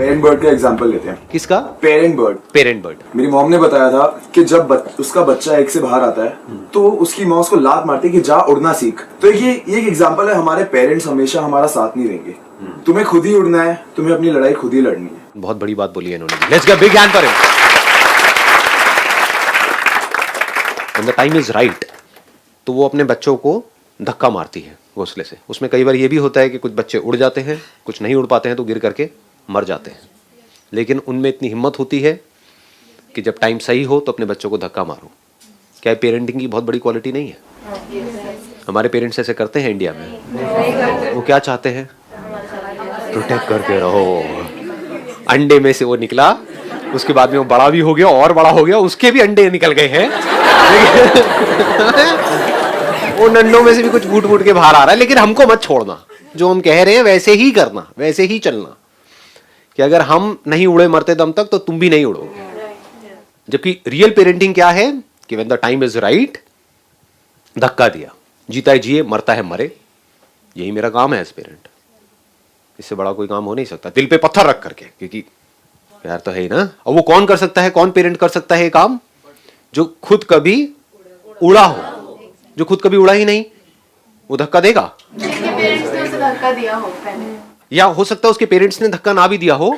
Parent bird का example लेते हैं। किसका? Parent bird. Parent bird. मेरी मॉम ने बताया था कि जब उसका बच्चा एग से बाहर आता है तो उसकी मॉम उसको लात मारती है कि जा उड़ना सीख। तो ये एक एग्जांपल है, हमारे पेरेंट्स हमेशा हमारा साथ नहीं देंगे। तुम्हें खुद ही उड़ना है, तुम्हें अपनी लड़ाई खुद ही लड़नी है। बहुत बड़ी बात बोली है इन्होंने। Let's give big hand for him. When the time is right तो वो अपने बच्चों को धक्का मारती है घोंसले से। उसमें कई बार ये भी होता है कि कुछ बच्चे उड़ जाते हैं, कुछ नहीं उड़ पाते हैं तो गिर करके मर जाते हैं, लेकिन उनमें इतनी हिम्मत होती है कि जब टाइम सही हो तो अपने बच्चों को धक्का मारो। क्या पेरेंटिंग की बहुत बड़ी क्वालिटी नहीं है? हमारे पेरेंट्स ऐसे करते हैं इंडिया में। वो क्या चाहते हैं? प्रोटेक्ट करके रहो। अंडे में से वो निकला, उसके बाद में वो बड़ा भी हो गया और बड़ा हो गया, उसके भी अंडे निकल गए हैं। वो नन्नों में से भी कुछ फूट फूट के बाहर आ रहा है। लेकिन हमको मत छोड़ना, जो हम कह रहे हैं वैसे ही करना, वैसे ही चलना, कि अगर हम नहीं उड़े मरते दम तक तो तुम भी नहीं उड़ोगे। जबकि रियल पेरेंटिंग क्या है कि when the time is right, धक्का दिया, जीता है जिए, मरता है मरे। यही मेरा काम है एज पेरेंट। इससे बड़ा कोई काम हो नहीं सकता, दिल पे पत्थर रख करके, क्योंकि यार तो है ही ना। और वो कौन कर सकता है, कौन पेरेंट कर सकता है ये काम? जो खुद कभी उड़ा हो। जो खुद कभी उड़ा ही नहीं, वो धक्का देगा? पेरेंट्स ने उसे धक्का दिया हो पहले, या हो सकता है उसके पेरेंट्स ने धक्का ना भी दिया हो,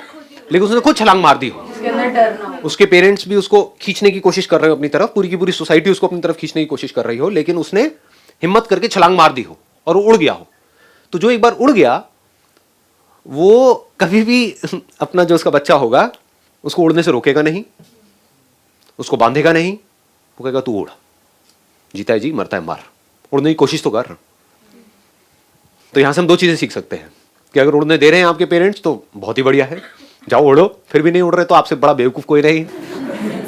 लेकिन उसने खुद छलांग मार दी हो। उसके अंदर डर ना हो। उसके पेरेंट्स भी उसको खींचने की कोशिश कर रहे हो अपनी तरफ, पूरी की पूरी सोसाइटी उसको अपनी तरफ खींचने की कोशिश कर रही हो, लेकिन उसने हिम्मत करके छलांग मार दी हो और वो उड़ गया हो। तो जो एक बार उड़ गया, वो कभी भी अपना जो उसका बच्चा होगा उसको उड़ने से रोकेगा नहीं, उसको बांधेगा नहीं। वो कहेगा तू उड़, जीता है जी, मरता है मर, उड़ने की कोशिश तो कर। तो यहां से हम दो चीजें सीख सकते हैं कि अगर उड़ने दे रहे हैं आपके पेरेंट्स तो बहुत ही बढ़िया है, जाओ उड़ो। फिर भी नहीं उड़ रहे तो आपसे बड़ा बेवकूफ कोई नहीं।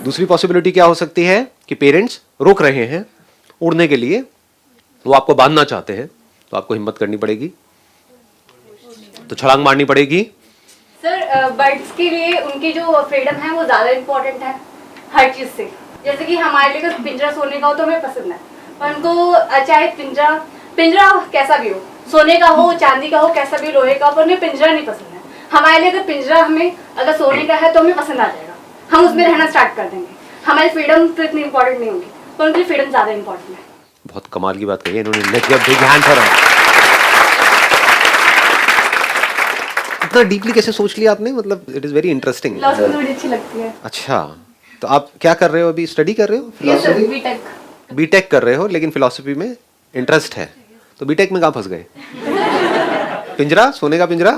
दूसरी पॉसिबिलिटी क्या हो सकती है कि पेरेंट्स रोक रहे हैं उड़ने के लिए, वो आपको बांधना चाहते हैं, तो आपको हिम्मत करनी पड़ेगी, तो छलांग मारनी पड़ेगी। सर, बर्ड्स के लिए उनकी जो फ्रीडम है वो ज्यादा इम्पोर्टेंट है हर चीज से। जैसे कि हमारे लिए अगर पिंजरा सोने का हो तो हमें पसंद है, पर उनको चाहे पिंजरा कैसा भी हो, सोने का हो, चांदी का हो, कैसा भी, लोहे का हो, पर उन्हें पिंजरा नहीं पसंद है। हमारे लिए अगर पिंजरा हमें अगर सोने का है तो हमें पसंद आ जाएगा, हम उसमें रहना स्टार्ट कर देंगे। हमारी फ्रीडम तो इतनी इंपॉर्टेंट नहीं होगी, पर उनकी फ्रीडम ज्यादा इंपॉर्टेंट है। बहुत कमाल की बात कही है इन्होंने। Let's give big hand for her. इतना डीपली कैसे सोच लिया आपने? मतलब it is very interesting. Philosophy थोड़ी अच्छी लगती है। अच्छा, तो आप क्या कर रहे हो अभी? स्टडी कर रहे हो? फिलॉसफी? बीटेक। बीटेक कर रहे हो, लेकिन फिलॉसफी में इंटरेस्ट है। तो बीटेक में कहाँ फंस गए? पिंजरा, सोने का पिंजरा?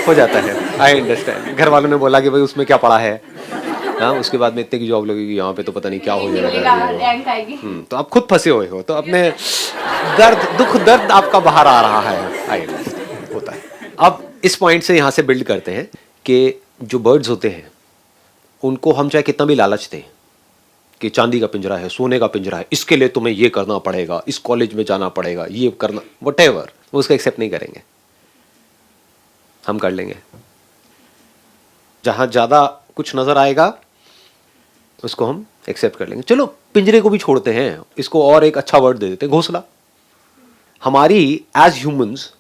हो जाता है, आई अंडरस्टैंड। घर वालों ने बोला कि भाई उसमें क्या पढ़ा है, हाँ, उसके बाद में इतने की जॉब लगेगी, यहाँ पे तो पता नहीं क्या हो जाएगा। रैंक आएगी। तो आप खुद फंसे हुए हो, तो अपने दर्द आपका बाहर आ रहा है, आई अंडरस्टैंड, होता है। अब इस पॉइंट से यहाँ से बिल्ड करते हैं कि जो बर्ड्स होते हैं उनको हम चाहे कितना भी लालच दें कि चांदी का पिंजरा है, सोने का पिंजरा है, इसके लिए तुम्हें ये करना पड़ेगा, इस कॉलेज में जाना पड़ेगा, ये करना, व्हाटएवर, वो उसका एक्सेप्ट नहीं करेंगे। हम कर लेंगे। जहां ज्यादा कुछ नजर आएगा उसको हम एक्सेप्ट कर लेंगे। चलो पिंजरे को भी छोड़ते हैं, इसको और एक अच्छा वर्ड दे देते हैं, घोंसला। हमारी एज ह्यूमंस,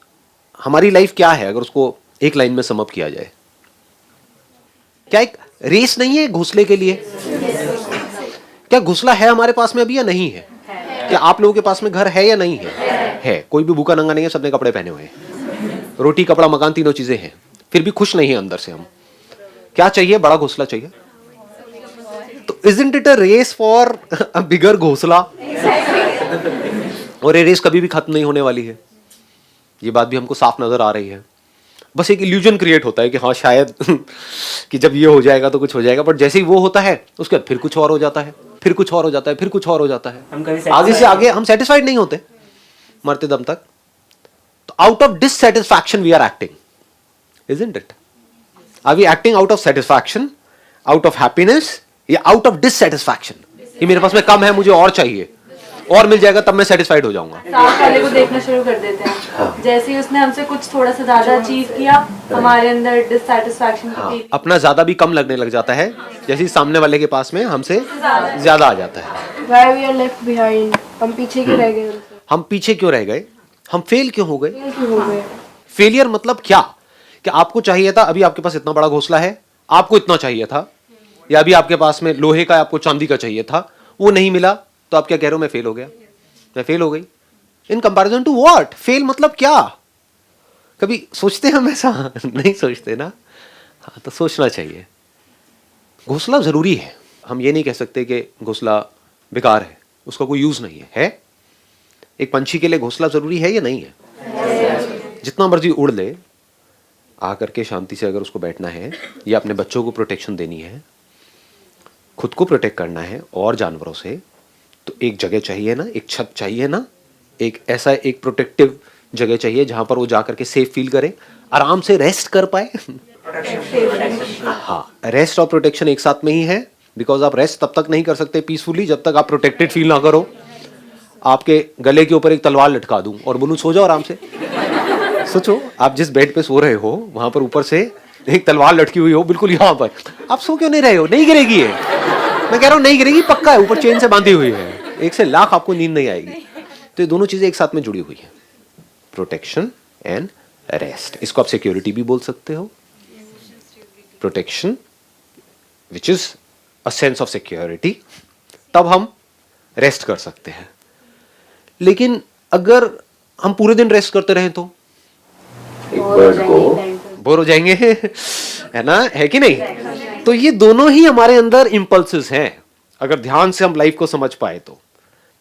हमारी लाइफ क्या है अगर उसको एक लाइन में सम अप किया जाए? क्या एक रेस नहीं है घोंसले के लिए? क्या घोंसला है हमारे पास में अभी या नहीं है? क्या आप लोगों के पास में घर है या नहीं है? है। कोई भी भूखा नंगा नहीं है, सबने कपड़े पहने हुए हैं, रोटी कपड़ा मकान तीनों चीजें हैं, फिर भी खुश नहीं है अंदर से हम। क्या चाहिए? बड़ा घोंसला चाहिए। तो isn't it a race for a bigger घोंसला? और ये रेस कभी भी खत्म नहीं होने वाली है, ये बात भी हमको साफ नजर आ रही है। बस एक इल्यूजन क्रिएट होता है कि हाँ शायद कि जब ये हो जाएगा तो कुछ हो जाएगा, बट जैसे ही वो होता है उसके बाद फिर कुछ और हो जाता है, फिर कुछ और हो जाता है, फिर कुछ और हो जाता है। आगे से आगे हम सेटिस्फाइड नहीं होते मरते दम तक। तो out of dissatisfaction we are acting, isn't it? Are we acting out of satisfaction, out of happiness, या आउट ऑफ डिससैटिस्फैक्शन कि मेरे पास में कम है, मुझे और चाहिए, और मिल जाएगा तब मैं सेटिस्फाइड हो जाऊंगा। साथ वाले को देखना शुरू कर देते हैं। हाँ। जैसे ही उसने हमसे कुछ थोड़ा सा ज्यादा अचीव किया, हमारे अंदर डिससैटिस्फैक्शन की अपना ज्यादा भी कम लगने लग जाता है, जैसे ही सामने वाले के पास में हमसे ज्यादा आ जाता है। Why we are left behind? हम पीछे क्यों रह गए उनसे? हम पीछे क्यों रह गए? हम फेल क्यों हो गए? क्यों हो गए? फेलियर मतलब क्या? कि आपको चाहिए था, अभी आपके पास इतना बड़ा घोंसला है, आपको इतना चाहिए था, या अभी आपके पास में लोहे का, आपको चांदी का चाहिए था, वो नहीं मिला, तो आप क्या कह रहे हो, मैं फेल हो गया, मैं फेल हो गई। In comparison to what? Fail मतलब क्या? कभी सोचते हम ऐसा? नहीं सोचते ना। हाँ, तो सोचना चाहिए। घोंसला जरूरी है, हम ये नहीं कह सकते कि घोंसला बेकार है, उसका कोई यूज नहीं है। एक पंछी के लिए घोंसला जरूरी है या नहीं है? जितना मर्जी उड़ ले, आकर के शांति से अगर उसको बैठना है, या अपने बच्चों को प्रोटेक्शन देनी है, खुद को प्रोटेक्ट करना है और जानवरों से, तो एक जगह चाहिए ना, एक छत चाहिए ना, एक ऐसा एक प्रोटेक्टिव जगह चाहिए जहां पर वो जाकर के सेफ फील करे, आराम से रेस्ट कर पाए। हाँ, रेस्ट और प्रोटेक्शन एक साथ में ही है, बिकॉज आप रेस्ट तब तक नहीं कर सकते पीसफुली जब तक आप प्रोटेक्टेड फील ना करो। आपके गले के ऊपर एक तलवार लटका दूं और बोलूं सो जाओ आराम से, सोचो आप जिस बेड पे सो रहे हो वहां पर ऊपर से एक तलवार लटकी हुई हो बिल्कुल यहाँ पर, आप सो क्यों नहीं रहे हो? नहीं गिरेगी ये, मैं कह रहा हूँ नहीं गिरेगी, पक्का है, ऊपर चेन से बांधी हुई है, 1 से लाख आपको नींद नहीं आएगी। तो ये दोनों चीजें एक साथ में जुड़ी हुई है, प्रोटेक्शन एंड रेस्ट। इसको आप सिक्योरिटी भी बोल सकते हो, protection which is a sense of security, तब हम रेस्ट कर सकते हैं। लेकिन अगर हम पूरे दिन रेस्ट करते रहें तो एक बर्ड को बोर हो जाएंगे, है ना, है कि नहीं? तो ये दोनों ही हमारे अंदर इंपल्सेस हैं, अगर ध्यान से हम लाइफ को समझ पाए तो।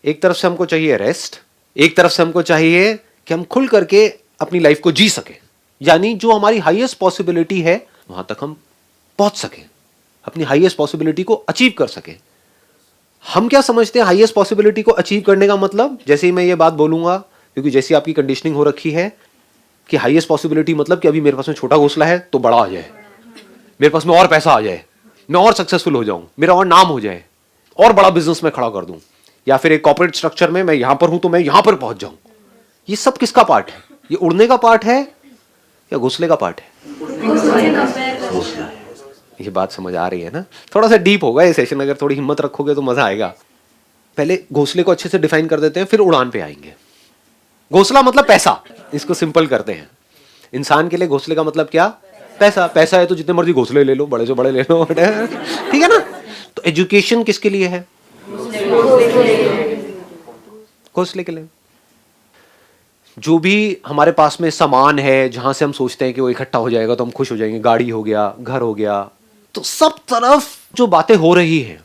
एक तरफ से हमको चाहिए रेस्ट, एक तरफ से हमको चाहिए कि हम खुल करके अपनी लाइफ को जी सके, यानी जो हमारी हाईएस्ट पॉसिबिलिटी है वहां तक हम पहुंच सके, अपनी हाईएस्ट पॉसिबिलिटी को अचीव कर सके। हम क्या समझते हैं हाईएस्ट पॉसिबिलिटी को अचीव करने का मतलब? जैसे ही मैं ये बात बोलूंगा, क्योंकि जैसी आपकी कंडीशनिंग हो रखी है कि हाईएस्ट पॉसिबिलिटी मतलब कि अभी मेरे पास में छोटा घोंसला है तो बड़ा आ जाए, मेरे पास में और पैसा आ जाए, मैं और सक्सेसफुल हो जाऊं, मेरा और नाम हो जाए, और बड़ा बिजनेस में खड़ा कर दूं, या फिर एक कॉर्पोरेट स्ट्रक्चर में मैं यहां पर हूं तो मैं यहां पर पहुंच जाऊं। ये सब किसका पार्ट है? ये उड़ने का पार्ट है या घोंसले का पार्ट है? ये बात समझ आ रही है ना? थोड़ा सा डीप होगा ये सेशन, अगर थोड़ी हिम्मत रखोगे तो मजा आएगा। पहले घोंसले को अच्छे से डिफाइन कर देते हैं, फिर उड़ान पे आएंगे। घोंसला मतलब पैसा, इसको सिंपल करते हैं। इंसान के लिए घोंसले का मतलब क्या? पैसा। पैसा है तो जितने मर्जी घोंसले ले लो, बड़े से बड़े ले लो, ठीक है ना? तो एजुकेशन किसके लिए है? घोंसले के लिए। जो भी हमारे पास में सामान है, जहां से हम सोचते हैं कि वो इकट्ठा हो जाएगा तो हम खुश हो जाएंगे, गाड़ी हो गया, घर हो गया, तो सब तरफ जो बातें हो रही है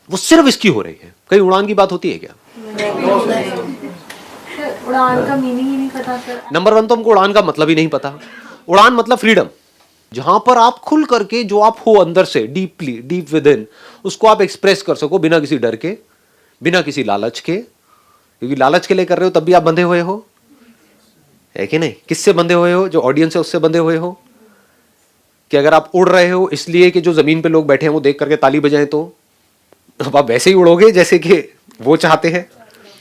वो सिर्फ इसकी हो रही है। कहीं उड़ान की बात होती है क्या? उड़ान का मीनिंग ही नहीं पता सर। नंबर 1 तो हमको उड़ान का मतलब ही नहीं पता। उड़ान मतलब फ्रीडम, जहां पर आप खुल करके जो आप हो अंदर से डीपली, डीप विद इन, उसको आप एक्सप्रेस कर सको बिना किसी डर के, बिना किसी लालच के। क्योंकि लालच के लिए कर रहे हो तब भी आप बंधे हुए हो, है कि नहीं? किससे बंधे हुए हो? जो ऑडियंस है उससे बंधे हुए हो। कि अगर आप उड़ रहे हो इसलिए कि जो जमीन पे लोग बैठे हैं वो देख करके ताली बजाएं, तो अब आप वैसे ही उड़ोगे जैसे कि वो चाहते हैं?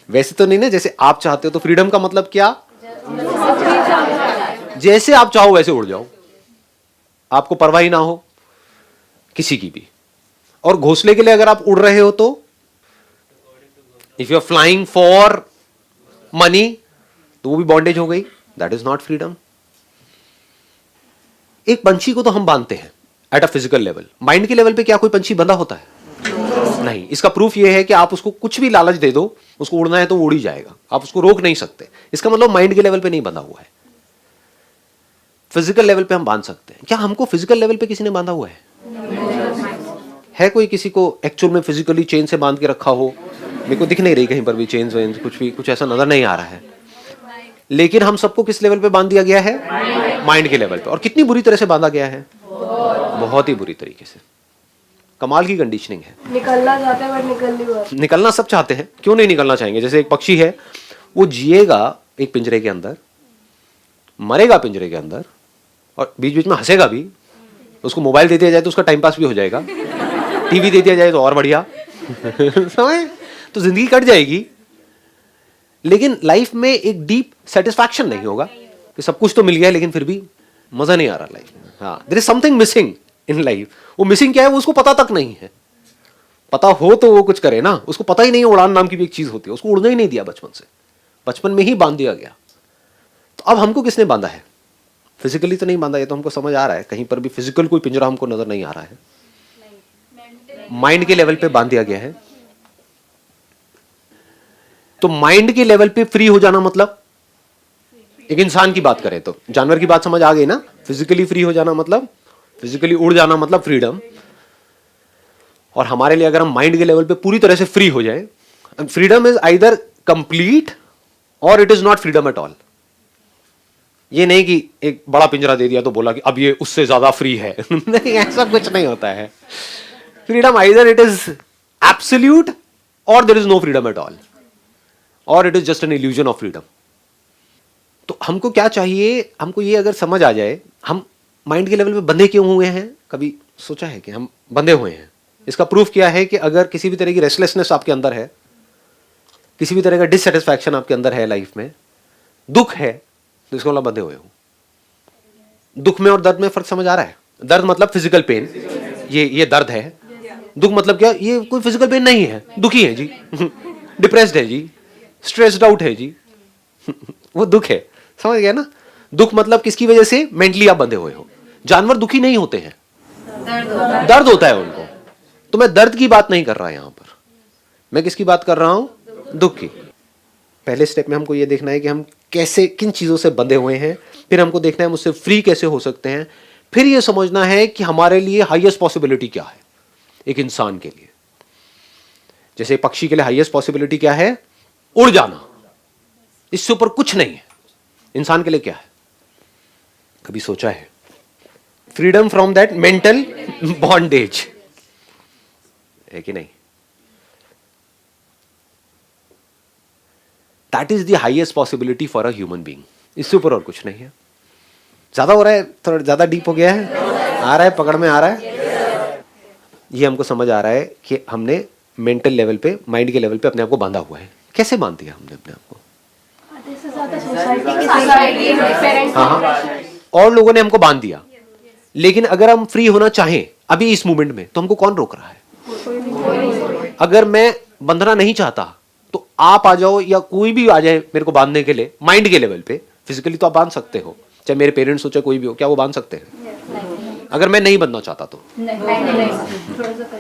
वैसे तो नहीं ना, जैसे आप चाहते हो। तो फ्रीडम का मतलब क्या? जैसे आप चाहो वैसे उड़ जाओ, आपको परवाह ही ना हो किसी की भी। और घोंसले के लिए अगर आप उड़ रहे हो तो if you are flying for money तो वो भी बॉन्डेज हो गई, दैट इज नॉट फ्रीडम। एक पंछी को तो हम बांधते हैं at a physical level, mind के लेवल पे क्या कोई पंछी बंधा होता है? नहीं। इसका प्रूफ ये है कि आप उसको कुछ भी लालच दे दो, उसको उड़ना है तो वो उड़ ही जाएगा, आप उसको रोक नहीं सकते। इसका मतलब माइंड के लेवल पे नहीं बंधा हुआ है, फिजिकल लेवल पे हम बांध सकते हैं। क्या हमको फिजिकल लेवल पे किसी ने बांधा हुआ है कोई किसी को एक्चुअल में फिजिकली चेन से बांध के रखा हो? मेरे को दिख नहीं रही कहीं पर भी चेन वेन, कुछ ऐसा नजर नहीं आ रहा है। लेकिन हम सबको किस लेवल पे बांध दिया गया है? माइंड के लेवल पे। और कितनी बुरी तरह से बांधा गया है? बहुत ही बुरी तरीके से। कमाल की कंडीशनिंग है। निकलना चाहते हैं बट निकल नहीं पाते। निकलना सब चाहते हैं, क्यों नहीं निकलना चाहेंगे? जैसे एक पक्षी है, वो जिएगा एक पिंजरे के अंदर, मरेगा पिंजरे के अंदर, और बीच बीच में हंसेगा भी। उसको मोबाइल दे दिया जाए तो उसका टाइम पास भी हो जाएगा, टीवी दे दिया जाए तो और बढ़िया समझ? तो जिंदगी कट जाएगी, लेकिन लाइफ में एक डीप सेटिस्फैक्शन नहीं होगा कि सब कुछ तो मिल गया लेकिन फिर भी मजा नहीं आ रहा लाइफ में। हाँ, there is something missing in life. वो मिसिंग क्या है वो उसको पता तक नहीं है। पता हो तो वो कुछ करे ना, उसको पता ही नहीं है उड़ान नाम की भी एक चीज होती है। उसको उड़ने ही नहीं दिया बचपन से, बचपन में ही बांध दिया गया। तो अब हमको किसने बांधा है? फिजिकली तो नहीं बांधा, ये तो हमको समझ आ रहा है, कहीं पर भी फिजिकल कोई पिंजरा हमको नजर नहीं आ रहा है, माइंड के लेवल पे बांध दिया गया है। तो माइंड के लेवल पे फ्री हो जाना मतलब, एक इंसान की बात करें तो, जानवर की बात समझ आ गई ना, फिजिकली फ्री हो जाना मतलब, फिजिकली उड़ जाना मतलब फ्रीडम। और हमारे लिए अगर हम माइंड के लेवल पे पूरी तरह से फ्री हो जाए, फ्रीडम इज आइदर कंप्लीट और it is not freedom at all. ये नहीं कि एक बड़ा पिंजरा दे दिया तो बोला कि अब ये उससे ज्यादा फ्री है नहीं, ऐसा कुछ नहीं होता है। Freedom either it is absolute और there is no freedom at all, और it is just an illusion of freedom. तो हमको क्या चाहिए, हमको ये अगर समझ आ जाए हम माइंड के लेवल पे बंधे क्यों हुए हैं, कभी सोचा है कि हम बंधे हुए हैं? इसका प्रूफ क्या है कि अगर किसी भी तरह की रेस्टलेसनेस आपके अंदर है, किसी भी तरह का डिससेटिस्फैक्शन आपके अंदर है, लाइफ में दुख है, तो इसको मतलब बंधे हुए हो। दुख में और दर्द में फर्क समझ आ रहा है? दर्द मतलब फिजिकल पेन, ये दर्द है। दुख मतलब क्या, ये कोई फिजिकल पेन नहीं है, दुखी है जी डिप्रेस्ड है जी, स्ट्रेस्ड आउट है जी वो दुख है, समझ गया ना? दुख मतलब किसकी वजह से मेंटली आप बंधे हुए हो। जानवर दुखी नहीं होते हैं, दर्द होता है उनको। तो मैं दर्द की बात नहीं कर रहा यहां पर, मैं किसकी बात कर रहा हूं, दुख की। पहले स्टेप में हमको यह देखना है कि हम कैसे, किन चीजों से बंधे हुए हैं, फिर हमको देखना है हम उससे फ्री कैसे हो सकते हैं, फिर यह समझना है कि हमारे लिए हाईएस्ट पॉसिबिलिटी क्या है एक इंसान के लिए। जैसे पक्षी के लिए हाईएस्ट पॉसिबिलिटी क्या है, उड़ जाना, इससे ऊपर कुछ नहीं है। इंसान के लिए क्या है, कभी सोचा है? Freedom from that mental bondage, है कि नहीं? That is the highest possibility for a human being, इससे ऊपर और कुछ नहीं है। ज्यादा हो रहा है, थोड़ा ज्यादा डीप हो गया है, आ रहा है, पकड़ में आ रहा है। ये हमको समझ आ रहा है कि हमने मेंटल लेवल पे, माइंड के लेवल पे अपने आप को बांधा हुआ है। कैसे बांध दिया हमने अपने आप को? हाँ, और लोगों ने हमको बांध दिया। लेकिन अगर हम फ्री होना चाहें अभी इस मोमेंट में, तो हमको कौन रोक रहा है? अगर मैं बंधना नहीं चाहता तो आप आ जाओ, या कोई भी आ जाए मेरे को बांधने के लिए, माइंड के लेवल पे। फिजिकली तो आप बांध सकते हो, चाहे मेरे पेरेंट्स हो चाहे कोई भी हो, क्या वो बांध सकते हैं? अगर मैं नहीं बंधना चाहता तो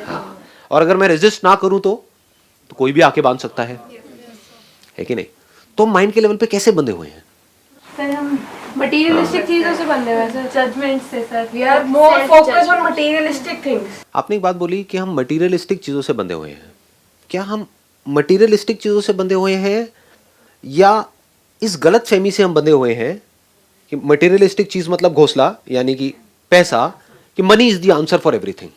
हाँ। और अगर मैं रेजिस्ट ना करूं तो कोई भी आके बांध सकता है कि नहीं? तो माइंड के लेवल पे कैसे बंधे हुए हैं? सर हम मटेरियलिस्टिक चीजों से बंधे हुए हैं सर, जजमेंट से sir. We are more focused on materialistic things. आपने एक बात बोली कि हम मटेरियलिस्टिक चीजों से बंधे हुए हैं। क्या हम मटेरियलिस्टिक चीजों से बंधे हुए हैं, या इस गलत फहमी से हम बंधे हुए हैं कि मटेरियलिस्टिक चीज मतलब घोंसला, यानी कि पैसा, कि money is the answer for everything.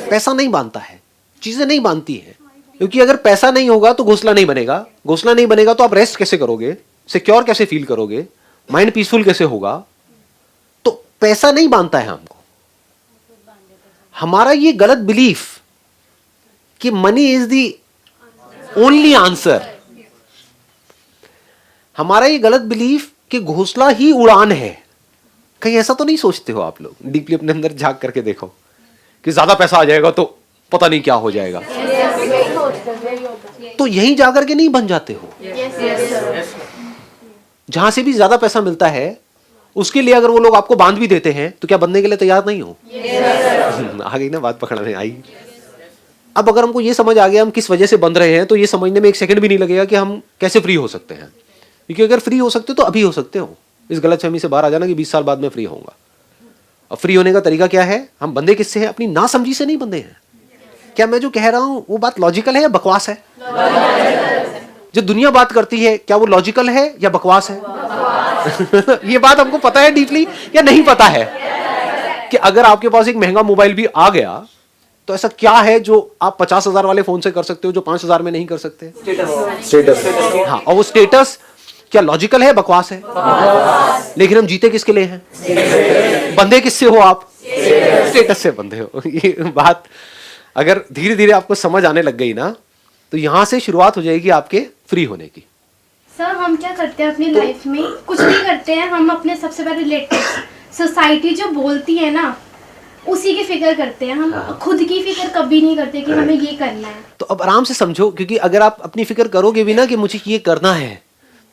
पैसा नहीं बांधता है, चीजें नहीं बांधती है, क्योंकि अगर पैसा नहीं होगा तो घोंसला नहीं बनेगा, घोंसला नहीं बनेगा तो आप रेस्ट कैसे करोगे, सिक्योर कैसे फील करोगे, माइंड पीसफुल कैसे होगा? तो पैसा नहीं बांधता है हमको। हमारा ये गलत बिलीफ कि money is the only answer, हमारा ये गलत बिलीफ कि घोंसला ही उड़ान है। कहीं ऐसा तो नहीं सोचते हो आप लोग? डीपली अपने अंदर झांक करके देखो कि ज्यादा पैसा आ जाएगा तो पता नहीं क्या हो जाएगा। तो यहीं जाकर के नहीं बन जाते हो। जहां से भी ज्यादा पैसा मिलता है उसके लिए अगर वो लोग आपको बांध भी देते हैं तो क्या बनने के लिए तैयार नहीं हो? आ गई ना बात, पकड़ में आई। अब अगर हमको ये समझ आ गया हम किस वजह से बंध रहे हैं, तो ये समझने में एक सेकंड भी नहीं लगेगा कि हम कैसे फ्री हो सकते हैं। क्योंकि अगर फ्री हो सकते हो तो अभी हो सकते हो। इस गलतफहमी से बाहर आ जाना कि 20 साल बाद मैं फ्री होऊंगा। अब फ्री होने का तरीका क्या है? हम बंधे किससे हैं? अपनी नासमझी से नहीं बंधे हैं। क्या मैं जो कह रहा हूं वो बात लॉजिकल है या बकवास है? जो दुनिया बात करती है क्या वो लॉजिकल है या बकवास है? ये बात हमको पता है डीपली या नहीं पता है कि अगर आपके पास एक महंगा मोबाइल भी आ गया तो ऐसा क्या है जो आप 50,000 वाले फोन से कर सकते हो जो 5,000 में नहीं कर सकते? स्टेटस। हाँ, और वो स्टेटस क्या लॉजिकल है, बकवास है? लेकिन हम जीते किसके लिए हैं? बंधे किससे हो आप? स्टेटस से बंधे हो। ये बात अगर धीरे धीरे आपको समझ आने लग गई ना, तो यहां से शुरुआत हो जाएगी आपके फ्री होने की। सर हम क्या करते हैं अपनी लाइफ में, कुछ नहीं करते हैं, हम अपने सबसे पहले रिलेटिव सोसाइटी जो बोलती है ना उसी की फिक्र करते हैं। हम खुद की फिक्र कभी नहीं करते कि हमें ये करना है। तो अब आराम से समझो, क्योंकि अगर आप अपनी फिक्र करोगे भी ना कि मुझे ये करना है,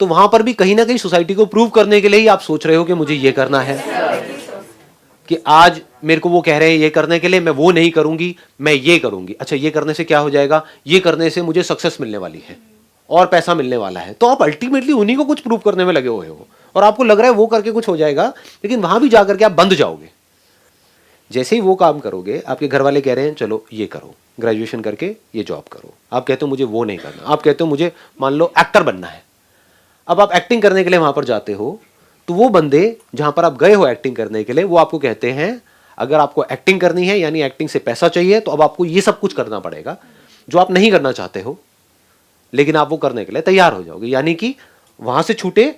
तो वहां पर भी कहीं ना कहीं सोसाइटी को प्रूव करने के लिए ही आप सोच रहे हो कि मुझे ये करना है, कि आज मेरे को वो कह रहे हैं ये करने के लिए, मैं वो नहीं करूंगी, मैं ये करूंगी। अच्छा, ये करने से क्या हो जाएगा? ये करने से मुझे सक्सेस मिलने वाली है और पैसा मिलने वाला है। तो आप अल्टीमेटली उन्हीं को कुछ प्रूव करने में लगे हुए हो और आपको लग रहा है वो करके कुछ हो जाएगा, लेकिन वहां भी जाकर के आप बंद जाओगे। जैसे ही वो काम करोगे, आपके घर वाले कह रहे हैं चलो ये करो, ग्रेजुएशन करके ये जॉब करो, आप कहते हो मुझे वो नहीं करना, आप कहते हो मुझे मान लो एक्टर बनना है। अब आप एक्टिंग करने के लिए वहां पर जाते हो, तो वो बंदे जहां पर आप गए हो एक्टिंग करने के लिए, वो आपको कहते हैं अगर आपको एक्टिंग करनी है यानी एक्टिंग से पैसा चाहिए, तो अब आपको ये सब कुछ करना पड़ेगा जो आप नहीं करना चाहते हो, लेकिन आप वो करने के लिए तैयार हो जाओगे। यानी कि वहां से छूटे,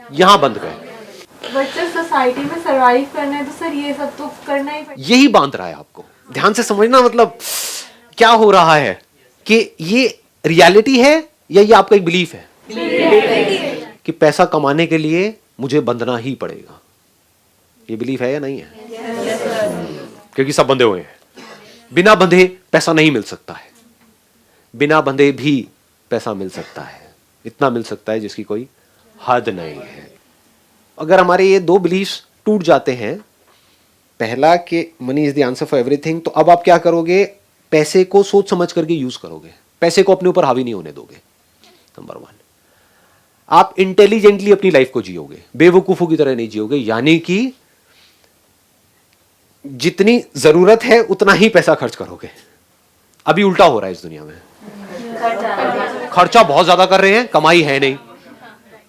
यहां बंद गए। बच्चे सोसाइटी में सरवाइव करना है तो सर ये सब तो करना ही पड़ेगा। यही बांध रहा है आपको। ध्यान से समझना, मतलब क्या हो रहा है कि ये रियलिटी है या ये आपका एक बिलीफ है कि पैसा कमाने के लिए मुझे बंधना ही पड़ेगा। ये बिलीफ है या नहीं है? क्योंकि सब बंधे हुए हैं। बिना बंधे पैसा नहीं मिल सकता है, बिना बंधे भी पैसा मिल सकता है, इतना मिल सकता है जिसकी कोई हद नहीं है। अगर हमारे ये दो बिलीफ्स टूट जाते हैं, पहला कि money is the answer for everything, तो अब आप क्या करोगे? पैसे को सोच समझ करके यूज करोगे, पैसे को अपने ऊपर हावी नहीं होने दोगे। नंबर 1, आप इंटेलिजेंटली अपनी लाइफ को जियोगे, बेवकूफों की तरह नहीं जियोगे। यानी कि जितनी जरूरत है उतना ही पैसा खर्च करोगे। अभी उल्टा हो रहा है इस दुनिया में, खर्चा बहुत ज्यादा कर रहे हैं, कमाई है नहीं।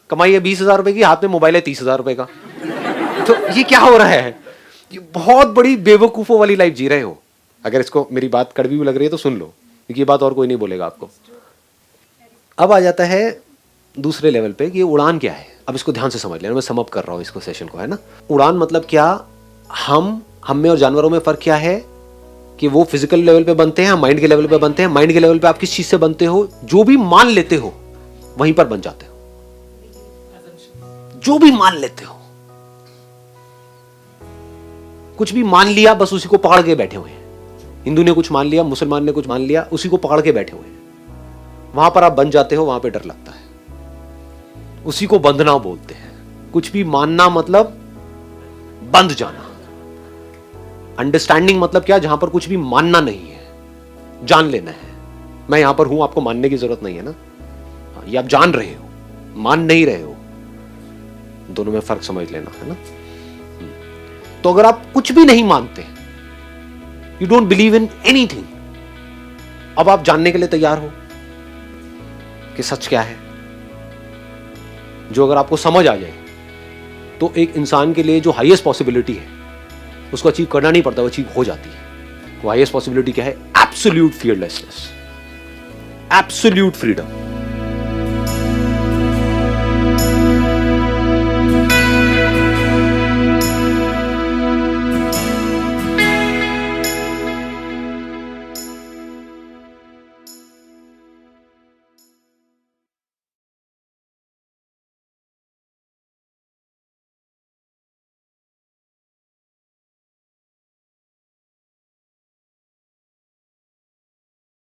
कमाई है 20,000 रुपए की, हाथ में मोबाइल है 30,000 रुपए का। तो ये क्या हो रहा है? ये बहुत बड़ी बेवकूफों वाली लाइफ जी रहे हो। अगर इसको मेरी बात कड़वी भी लग रही है तो सुन लो, क्योंकि ये बात और कोई नहीं बोलेगा आपको। अब आ जाता है दूसरे लेवल पे कि उड़ान क्या है। अब इसको ध्यान से समझ लेना, मैं सम अप कर रहा हूं इसको, सेशन को, है ना। उड़ान मतलब क्या? हम में और जानवरों में फर्क क्या है कि वो फिजिकल लेवल पे बनते हैं, माइंड के लेवल पे बनते हैं। माइंड के लेवल पे आप किस चीज से बनते हो? जो भी मान लेते हो वहीं पर बन जाते हो। जो भी मान लेते हो, कुछ भी मान लिया, बस उसी को पकड़ के बैठे हुए हैं। हिंदू ने कुछ मान लिया, मुसलमान ने कुछ मान लिया, उसी को पकड़ के बैठे हुए हैं। वहां पर आप बन जाते हो, वहां पे डर लगता है। उसी को बंधना बोलते हैं। कुछ भी मानना मतलब बंध जाना। अंडरस्टैंडिंग मतलब क्या? जहां पर कुछ भी मानना नहीं है, जान लेना है। मैं यहां पर हूं, आपको मानने की जरूरत नहीं है ना। ये आप जान रहे हो, मान नहीं रहे हो। दोनों में फर्क समझ लेना, है ना। तो अगर आप कुछ भी नहीं मानते, you don't believe in anything, अब आप जानने के लिए तैयार हो कि सच क्या है। जो अगर आपको समझ आ जाए तो एक इंसान के लिए जो हाईएस्ट पॉसिबिलिटी है उसको अचीव करना नहीं पड़ता, वो अचीव हो जाती है। वो हाईएस्ट पॉसिबिलिटी क्या है? Absolute fearlessness, absolute freedom.